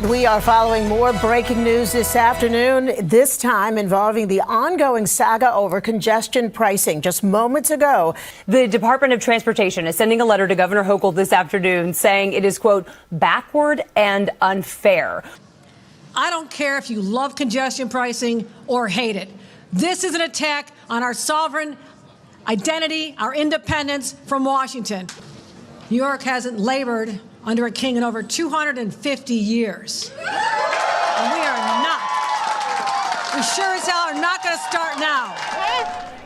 We are following more breaking news this afternoon, this time involving the ongoing saga over congestion pricing. Just moments ago, the Department of Transportation is sending a letter to Governor Hochul this afternoon saying it is, quote, backward and unfair. I don't care if you love congestion pricing or hate it. This is an attack on our sovereign identity, our independence from Washington. New York hasn't labored under a king in over 250 years. And we sure as hell are not going to start now.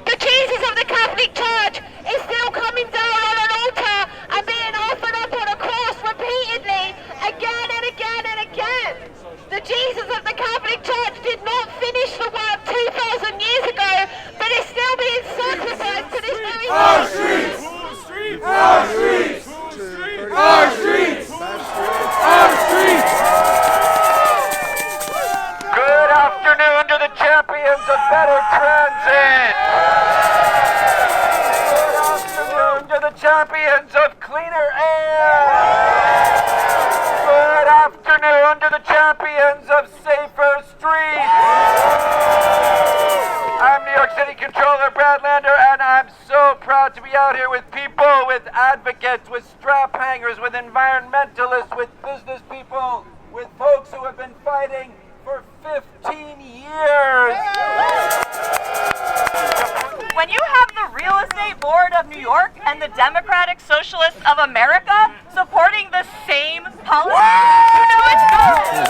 The Jesus of the Catholic Church is still coming down on an altar and being offered up on a cross repeatedly, again and again and again. The Jesus of the Catholic Church did not finish the work 2,000 years ago, but is still being sacrificed to this very day. Our streets! Our streets! Our streets! Our streets! Good afternoon to the champions of better transit. Good afternoon to the champions of cleaner air. Good afternoon to the champions of safer streets. I'm New York City Controller Brad Lander, and I'm so proud to be out here with people, with advocates, with strap hangers, with environmentalists, with business people, with folks who have been fighting for 15 years. When you have the Real Estate Board of New York and the Democratic Socialists of America supporting the same policy, you know it's good.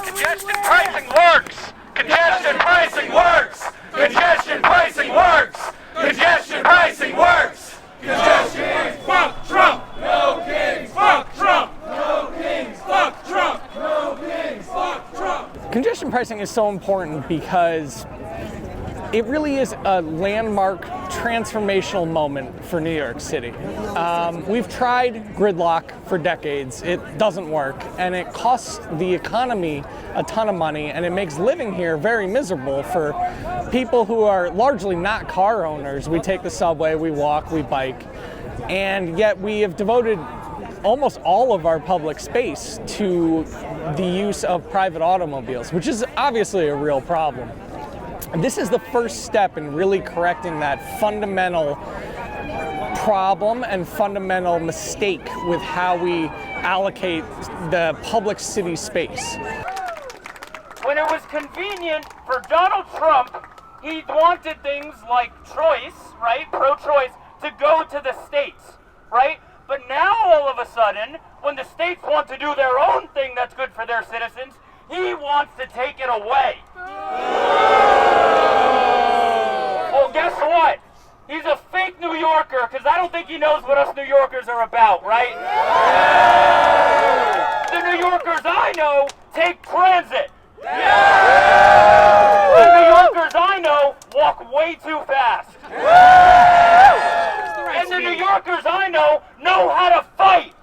Congestion pricing works. Congestion pricing works. Congestion pricing works. Congestion pricing works. Congestion! Fuck Trump! No kings! Fuck Trump! No kings! Fuck Trump! No kings! Fuck Trump! Congestion pricing is so important because it really is a landmark transformational moment for New York City. We've tried gridlock for decades. It doesn't work, and it costs the economy a ton of money, and it makes living here very miserable for people who are largely not car owners. We take the subway, we walk, we bike, and yet we have devoted almost all of our public space to the use of private automobiles, which is obviously a real problem. And this is the first step in really correcting that fundamental problem and fundamental mistake with how we allocate the public city space. When it was convenient for Donald Trump, he wanted things like choice, right, pro-choice, to go to the states, right? But now all of a sudden, when the states want to do their own thing that's good for their citizens, he wants to take it away. Well, guess what? He's a fake New Yorker, because I don't think he knows what us New Yorkers are about, right? The New Yorkers I know take transit. The New Yorkers I know walk way too fast. And the New Yorkers I know how to fight.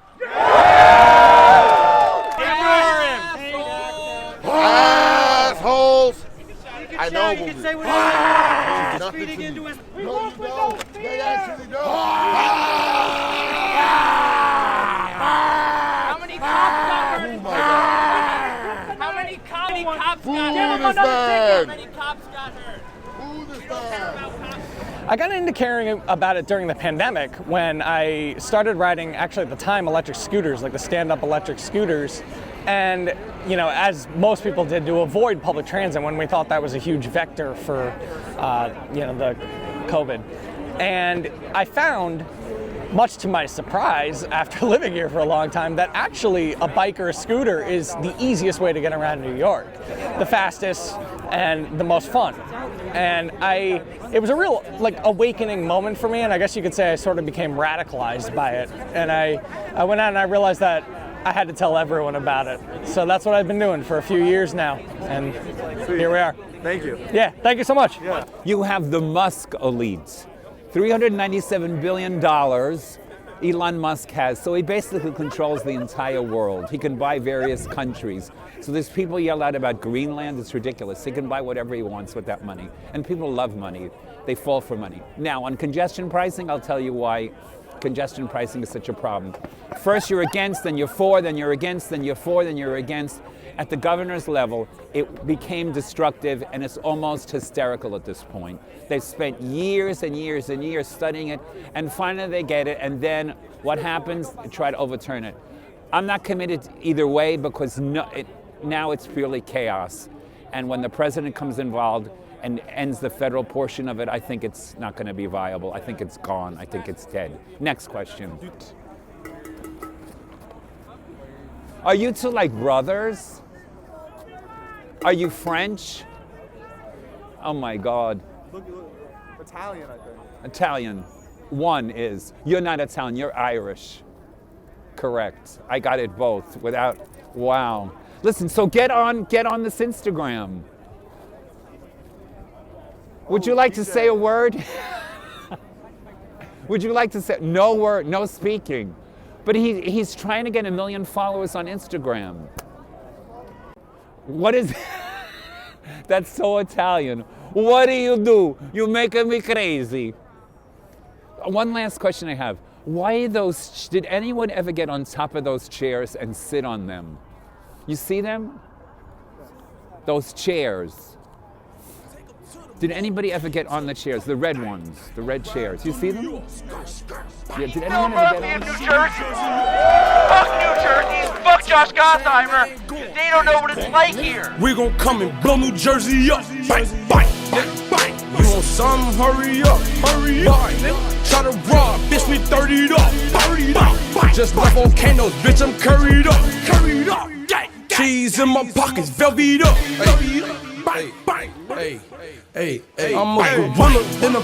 Assholes! I know you can say whatever you feeding into his. No, you don't. They actually don't. How many cops got hurt? How many cops got hurt? How many cops got hurt? I got into caring about it during the pandemic when I started riding, actually at the time, electric scooters, like the stand-up electric scooters. And, you know, as most people did, to avoid public transit when we thought that was a huge vector for, the COVID. And I found, much to my surprise, after living here for a long time, that actually a bike or a scooter is the easiest way to get around New York, the fastest and the most fun. And it was a real, awakening moment for me, and I guess you could say I sort of became radicalized by it. And I went out and I realized that I had to tell everyone about it. So that's what I've been doing for a few years now, and here we are. Thank you. Yeah, thank you so much. Yeah. You have the Musk elites. $397 billion Elon Musk has, so he basically controls the entire world. He can buy various countries. So there's people yell out about Greenland, it's ridiculous. He can buy whatever he wants with that money. And people love money, they fall for money. Now, on congestion pricing, I'll tell you why congestion pricing is such a problem. First you're against, then you're for, then you're against, then you're for, then you're against. At the governor's level, it became destructive, and it's almost hysterical at this point. They've spent years and years and years studying it, and finally they get it, and then what happens? They try to overturn it. I'm not committed either way, because now it's purely chaos. And when the president comes involved and ends the federal portion of it, I think it's not going to be viable. I think it's gone. I think it's dead. Next question. Are you two like brothers? Are you French? Oh my God. Look, Italian, I think. Italian. One is. You're not Italian, you're Irish. Correct. I got it both without, wow. Listen, so get on this Instagram. Would you like to say a word? Would you like to say, no word, no speaking. But he's trying to get 1 million followers on Instagram. What is, that's so Italian. What do? You're making me crazy. One last question I have. Why did anyone ever get on top of those chairs and sit on them? You see them? Those chairs. Did anybody ever get on the chairs? The red ones, the red chairs. You see them? Yeah, did anyone ever get on them? New Jersey. Fuck New Jersey. Fuck Josh Gottheimer. They don't know what it's like here. We gon' come and blow New Jersey up. Bang, bang, nigga, bang. You want some? Hurry up, hurry up. Try to rob, bitch, we 30'd up. 30'd up. Just like volcanoes, bitch, I'm curried up. Curried up. Cheese in my pockets, velvet up. Bang, bang, hey, hey, hey. I'm a gorilla in a